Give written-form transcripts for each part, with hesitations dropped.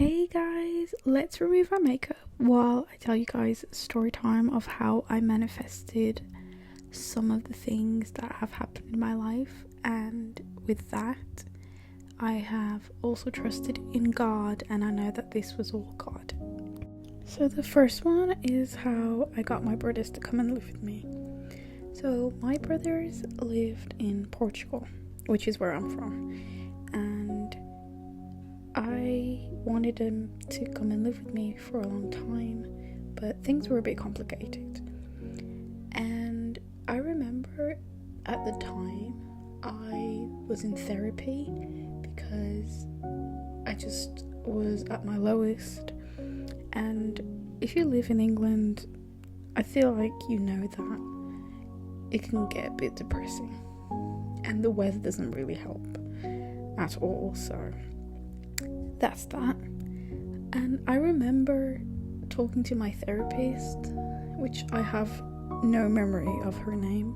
Hey guys, let's remove our makeup while I tell you guys a story time of how I manifested some of the things that have happened in my life, and with that I have also trusted in God, and I know that this was all God. So the first one is how I got my brothers to come and live with me. So my brothers lived in Portugal, which is where I'm from, and I wanted them to come and live with me for a long time, but things were a bit complicated. And I remember at the time I was in therapy because I just was at my lowest. And if you live in England, I feel like you know that it can get a bit depressing, and the weather doesn't really help at all, so that's that. And I remember talking to my therapist, which I have no memory of her name,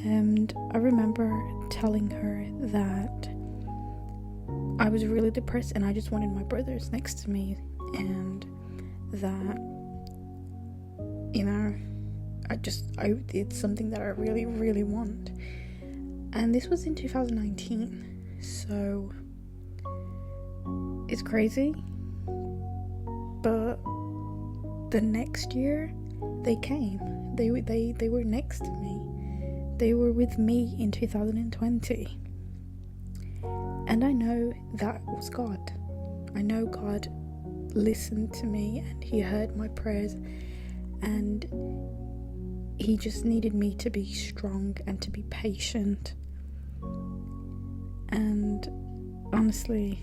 and I remember telling her that I was really depressed and I just wanted my brothers next to me, and that, you know, it's something that I really, really want. And this was in 2019, so it's crazy, but the next year they came. They were next to me. They were with me in 2020, and I know that was God. I know God listened to me and he heard my prayers, and he just needed me to be strong and to be patient. And honestly,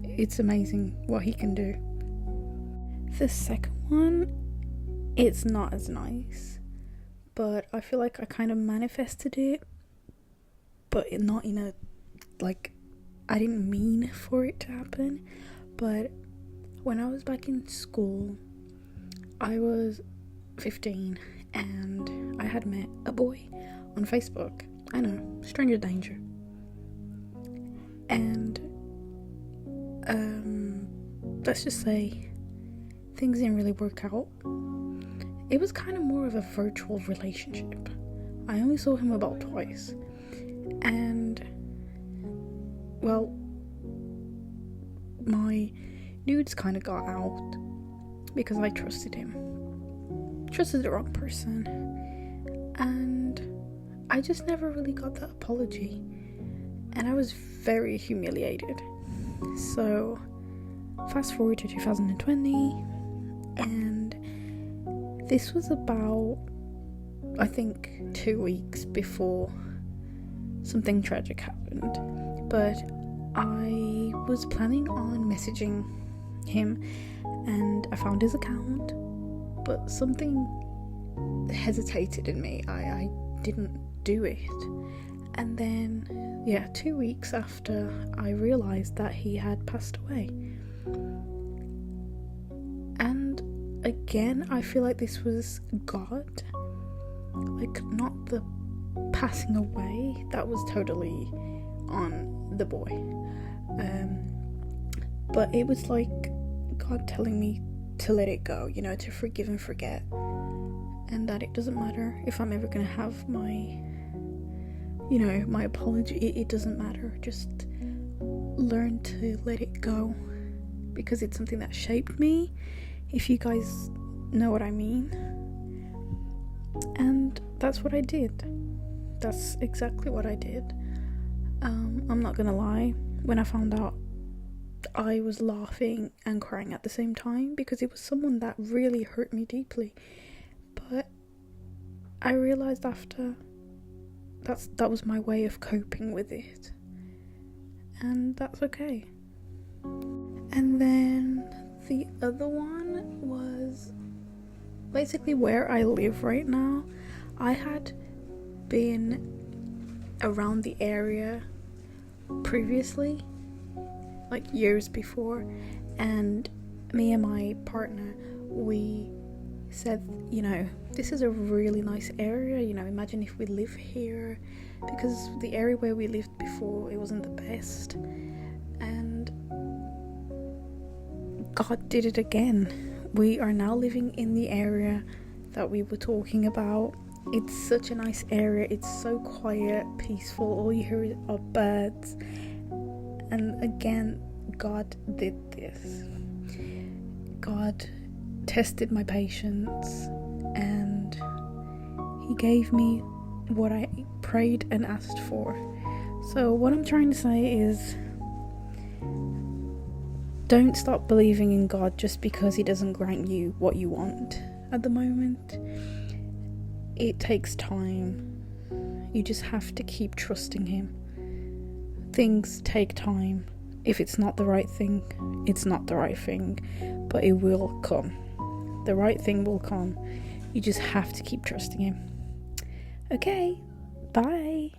it's amazing what he can do. The second one, it's not as nice, but I feel like I kind of manifested it, but not in a, like, I didn't mean for it to happen. But when I was back in school, I was 15 and I had met a boy on Facebook. I know, stranger danger. And let's just say things didn't really work out. It was kind of more of a virtual relationship. I only saw him about twice, and well, my nudes kind of got out because I trusted the wrong person, and I just never really got that apology, and I was very humiliated. So fast forward to 2020, and this was about, I think, 2 weeks before something tragic happened. But I was planning on messaging him, and I found his account, but something hesitated in me. I didn't do it. And then 2 weeks after, I realized that he had passed away. And again, I feel like this was God, like, not the passing away, that was totally on the boy, but it was like God telling me to let it go, you know, to forgive and forget, and that it doesn't matter if I'm ever gonna have my apology. It doesn't matter, just learn to let it go, because it's something that shaped me, if you guys know what I mean. And that's what I did. That's exactly what I did. I'm not gonna lie, when I found out, I was laughing and crying at the same time, because it was someone that really hurt me deeply. But I realized after that was my way of coping with it, and that's okay. And then the other one was basically where I live right now. I had been around the area previously, like years before, and me and my partner, we said, you know, this is a really nice area, you know, imagine if we live here, because the area where we lived before, it wasn't the best. And God did it again. We are now living in the area that we were talking about. It's such a nice area. It's so quiet, peaceful. All you hear are birds. And again, God did this. God tested my patience, and He gave me what I prayed and asked for. So what I'm trying to say is, don't stop believing in God just because He doesn't grant you what you want at the moment. It takes time. You just have to keep trusting Him. Things take time. If it's not the right thing, it's not the right thing, but it will come. The right thing will come. You just have to keep trusting Him. Okay, bye.